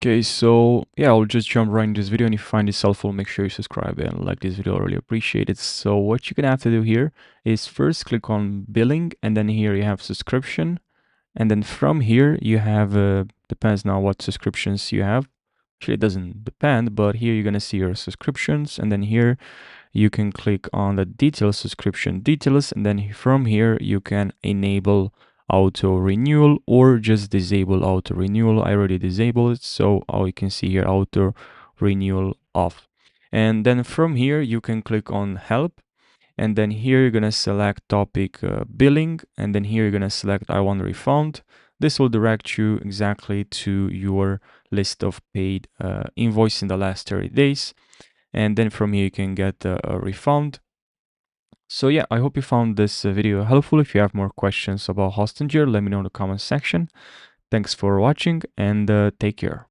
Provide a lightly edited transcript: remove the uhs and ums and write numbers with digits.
Okay, so yeah, I'll just jump right into this video, and if you find this helpful, make sure you subscribe and like this video. I really appreciate it. So what you're gonna have to do here is first click on billing, and then here you have subscription, and then from here you have depends now what subscriptions you have. Actually, it doesn't depend, but here you're gonna see your subscriptions, and then here you can click on the details, subscription details, and then from here you can enable auto renewal or just disable auto renewal. I already disabled it, so all you can see here, auto renewal off. And then from here you can click on help, and then here you're gonna select topic billing, and then here you're gonna select I want refund. This will direct you exactly to your list of paid invoice in the last 30 days, and then from here you can get a refund. So yeah, I hope you found this video helpful. If you have more questions about Hostinger, let me know in the comment section. Thanks for watching, and take care.